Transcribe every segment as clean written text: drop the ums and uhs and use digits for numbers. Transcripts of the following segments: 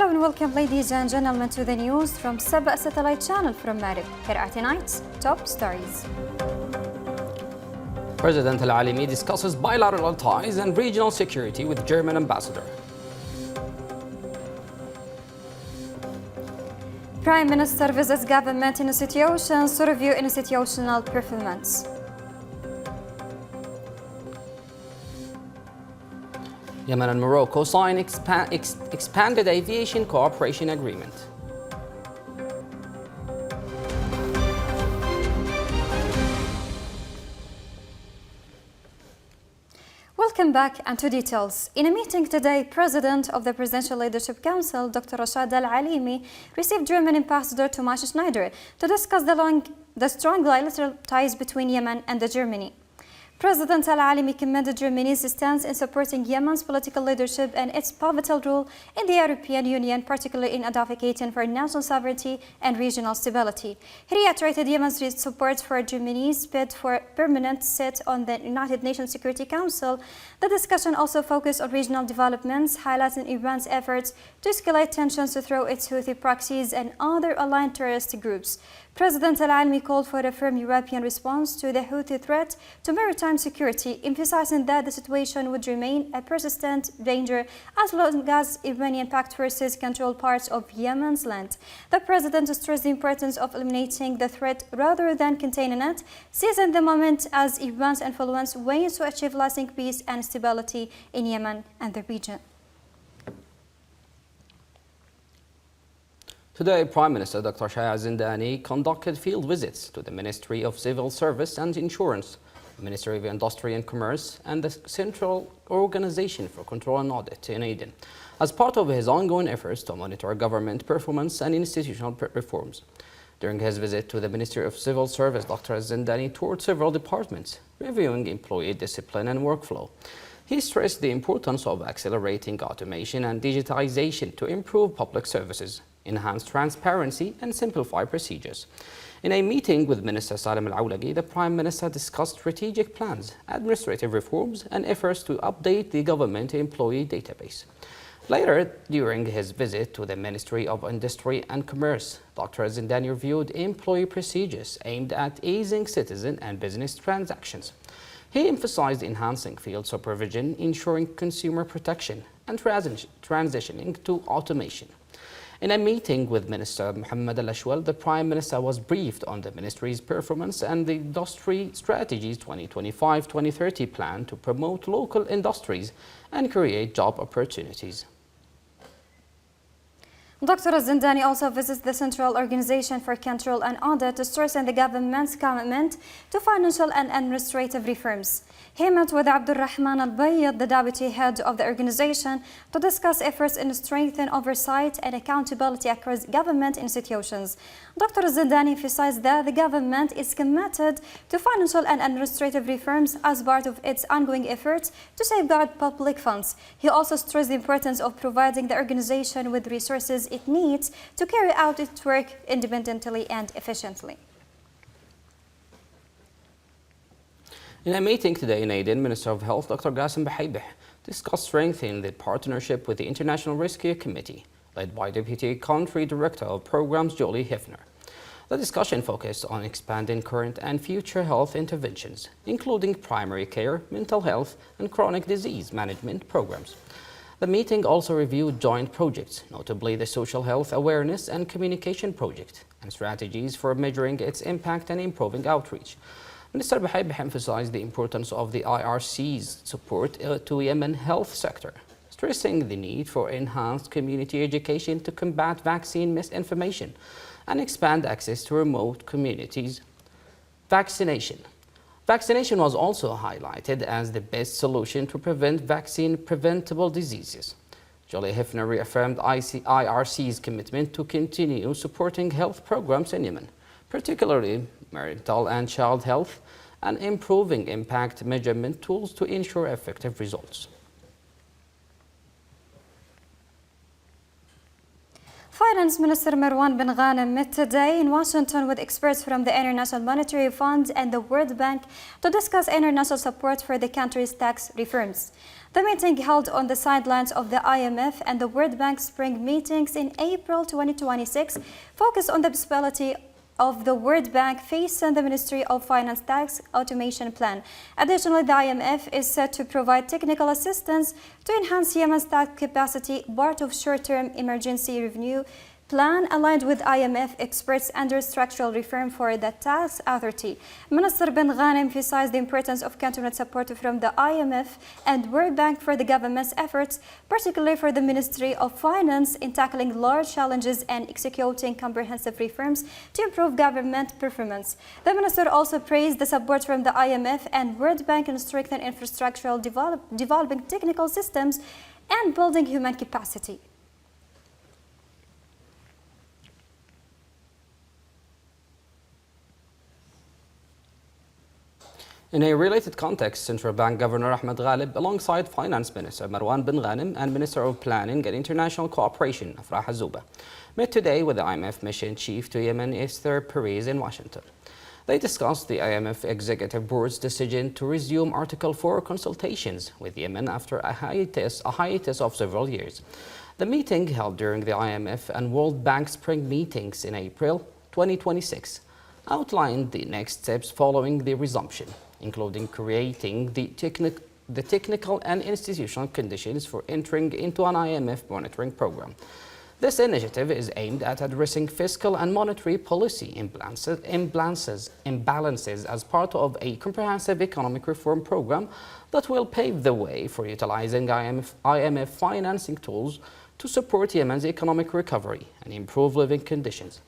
Hello and welcome, ladies and gentlemen, to the news from SABA satellite channel from Marib. Here are tonight's top stories. President Al-Alimi discusses bilateral ties and regional security with German ambassador. Prime Minister visits government institutions to review institutional performance. Yemen and Morocco sign expanded aviation cooperation agreement. Welcome back and to details. In a meeting today, President of the Presidential Leadership Council, Dr. Rashad Al-Alimi, received German Ambassador Thomas Schneider to discuss the strong bilateral ties between Yemen and Germany. President Al-Alimi commended Germany's stance in supporting Yemen's political leadership and its pivotal role in the European Union, particularly in advocating for national sovereignty and regional stability. He reiterated Yemen's support for Germany's bid for a permanent seat on the United Nations Security Council. The discussion also focused on regional developments, highlighting Iran's efforts to escalate tensions through its Houthi proxies and other aligned terrorist groups. President Al-Alimi called for a firm European response to the Houthi threat to maritime security, emphasizing that the situation would remain a persistent danger as long as Iranian-backed forces control parts of Yemen's land. The president stressed the importance of eliminating the threat rather than containing it, seizing the moment as Iran's influence wanes to achieve lasting peace and stability in Yemen and the region. Today, Prime Minister Dr. Shaya Zindani conducted field visits to the Ministry of Civil Service and Insurance, the Ministry of Industry and Commerce, and the Central Organization for Control and Audit in Aden, as part of his ongoing efforts to monitor government performance and institutional reforms. During his visit to the Ministry of Civil Service, Dr. Zindani toured several departments, reviewing employee discipline and workflow. He stressed the importance of accelerating automation and digitization to improve public services, enhance transparency and simplify procedures. In a meeting with Minister Salim Al-Awlaqi, the Prime Minister discussed strategic plans, administrative reforms and efforts to update the government employee database. Later, during his visit to the Ministry of Industry and Commerce, Dr. Zindani reviewed employee procedures aimed at easing citizen and business transactions. He emphasized enhancing field supervision, ensuring consumer protection, and transitioning to automation. In a meeting with Minister Mohammed Al-Ashwal, the Prime Minister was briefed on the Ministry's performance and the Industry Strategy's 2025-2030 plan to promote local industries and create job opportunities. Dr. Zindani also visits the Central Organization for Control and Audit to strengthen the government's commitment to financial and administrative reforms. He met with Abdul Rahman Al-Bayyad, the deputy head of the organization, to discuss efforts in strengthening oversight and accountability across government institutions. Dr. Zindani emphasized that the government is committed to financial and administrative reforms as part of its ongoing efforts to safeguard public funds. He also stressed the importance of providing the organization with resources it needs to carry out its work independently and efficiently. In a meeting today in Aden, Minister of Health Dr. Qasim Bahaybeh discussed strengthening the partnership with the International Rescue Committee, led by Deputy Country Director of Programs Jolie Hefner. The discussion focused on expanding current and future health interventions, including primary care, mental health, and chronic disease management programs. The meeting also reviewed joint projects, notably the Social Health Awareness and Communication Project, and strategies for measuring its impact and improving outreach. Minister Bahaybeh emphasized the importance of the IRC's support to Yemen health sector, stressing the need for enhanced community education to combat vaccine misinformation and expand access to remote communities. Vaccination was also highlighted as the best solution to prevent vaccine-preventable diseases. Jolie Hefner reaffirmed IRC's commitment to continue supporting health programs in Yemen, particularly marital and child health, and improving impact measurement tools to ensure effective results. Finance Minister Marwan bin Ghanem met today in Washington with experts from the International Monetary Fund and the World Bank to discuss international support for the country's tax reforms. The meeting, held on the sidelines of the IMF and the World Bank spring meetings in April 2026, focused on the possibility of the World Bank facing the Ministry of Finance tax automation plan. Additionally, the IMF is set to provide technical assistance to enhance Yemen's tax capacity, part of short-term emergency revenue plan aligned with IMF experts under structural reform for the tax authority. Minister bin Ghanem emphasized the importance of continued support from the IMF and World Bank for the government's efforts, particularly for the Ministry of Finance in tackling large challenges and executing comprehensive reforms to improve government performance. The minister also praised the support from the IMF and World Bank in strengthening infrastructural developing technical systems and building human capacity. In a related context, Central Bank Governor Ahmed Ghalib, alongside Finance Minister Marwan bin Ghanem and Minister of Planning and International Cooperation Afrah Azouba, met today with the IMF Mission Chief to Yemen, Esther Perez, in Washington. They discussed the IMF Executive Board's decision to resume Article 4 consultations with Yemen after a hiatus of several years. The meeting, held during the IMF and World Bank spring meetings in April 2026, outlined the next steps following the resumption, including creating the technical and institutional conditions for entering into an IMF monitoring program. This initiative is aimed at addressing fiscal and monetary policy imbalances as part of a comprehensive economic reform program that will pave the way for utilizing IMF financing tools to support Yemen's economic recovery and improve living conditions.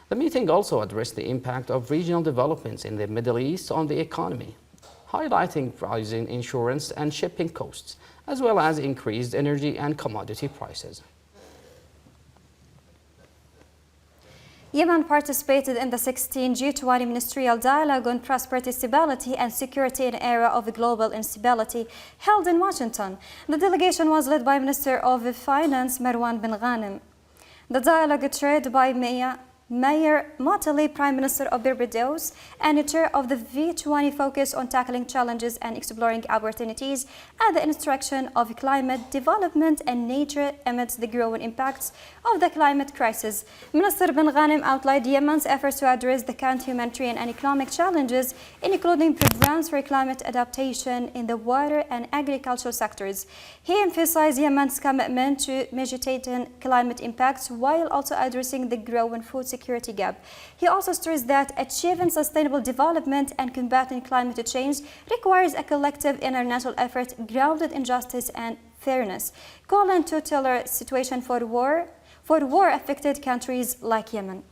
The meeting also addressed the impact of regional developments in the Middle East on the economy, highlighting rising insurance and shipping costs, as well as increased energy and commodity prices. Yemen participated in the 16th G20 Ministerial Dialogue on Prosperity, Stability and Security in an Era of Global Instability, held in Washington. The delegation was led by Minister of Finance Marwan bin Ghanem. The dialogue, chaired by Mayor Motley, Prime Minister of Barbados, and the chair of the V20, focus on tackling challenges and exploring opportunities at the intersection of climate development and nature amidst the growing impacts of the climate crisis. Minister bin Ghanem outlined Yemen's efforts to address the current humanitarian and economic challenges, including programs for climate adaptation in the water and agricultural sectors. He emphasized Yemen's commitment to mitigating climate impacts while also addressing the growing food security gap. He also stressed that achieving sustainable development and combating climate change requires a collective international effort grounded in justice and fairness, calling to tailor situation for war-affected countries like Yemen.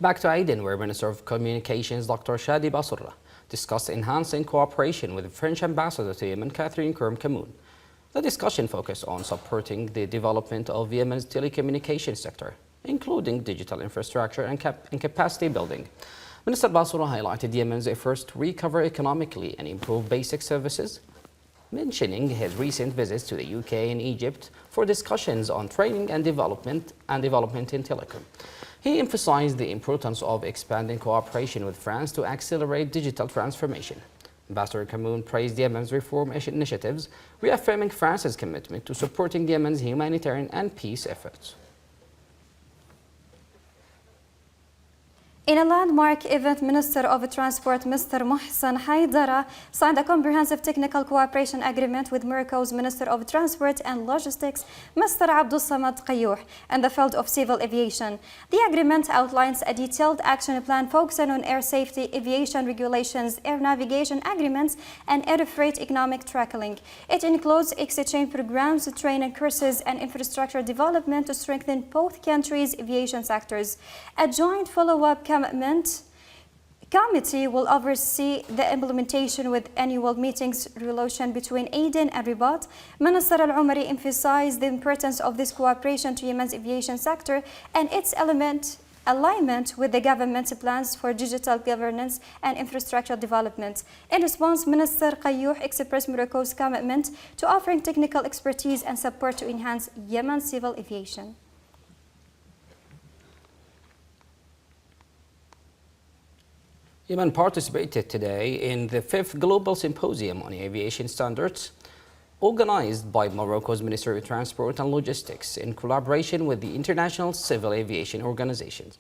Back to Aden, where Minister of Communications Dr. Shadi Basra discussed enhancing cooperation with the French ambassador to Yemen, Catherine Kerm-Kamoun. The discussion focused on supporting the development of Yemen's telecommunications sector, including digital infrastructure and capacity building. Minister Basra highlighted Yemen's efforts to recover economically and improve basic services, mentioning his recent visits to the UK and Egypt for discussions on training and development in telecom. He emphasized the importance of expanding cooperation with France to accelerate digital transformation. Ambassador Kamoun praised Yemen's reform initiatives, reaffirming France's commitment to supporting Yemen's humanitarian and peace efforts. In a landmark event, Minister of Transport Mr. Mohsen Haidara signed a comprehensive technical cooperation agreement with Morocco's Minister of Transport and Logistics, Mr. Abdul Samad Qayyouh, in the field of civil aviation. The agreement outlines a detailed action plan focusing on air safety, aviation regulations, air navigation agreements, and air freight economic tracking. It includes exchange programs, training courses, and infrastructure development to strengthen both countries' aviation sectors. A joint follow-up committee will oversee the implementation with annual meetings relation between Aden and Rabat. Minister Al-Umari emphasized the importance of this cooperation to Yemen's aviation sector and its alignment with the government's plans for digital governance and infrastructure development. In response, Minister Qayyouh expressed Morocco's commitment to offering technical expertise and support to enhance Yemen's civil aviation. Yemen participated today in the 5th Global Symposium on Aviation Standards, organized by Morocco's Ministry of Transport and Logistics in collaboration with the International Civil Aviation Organizations.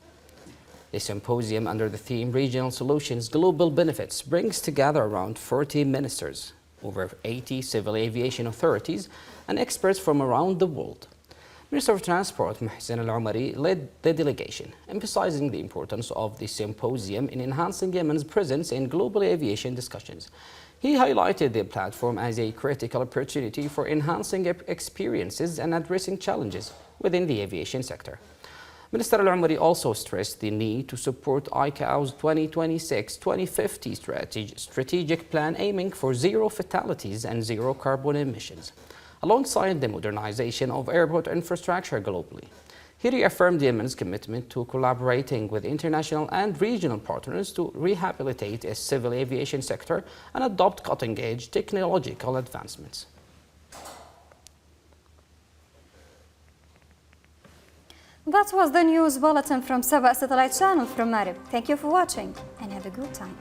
The symposium, under the theme Regional Solutions, Global Benefits, brings together around 40 ministers, over 80 civil aviation authorities, and experts from around the world. Minister of Transport Mohsen Al-Omari led the delegation, emphasizing the importance of the symposium in enhancing Yemen's presence in global aviation discussions. He highlighted the platform as a critical opportunity for enhancing experiences and addressing challenges within the aviation sector. Minister Al-Omari also stressed the need to support ICAO's 2026-2050 strategic plan aiming for zero fatalities and zero carbon emissions, alongside the modernization of airport infrastructure globally. He reaffirmed Yemen's commitment to collaborating with international and regional partners to rehabilitate its civil aviation sector and adopt cutting-edge technological advancements. That was the news bulletin from SABA satellite channel from Marib. Thank you for watching and have a good time.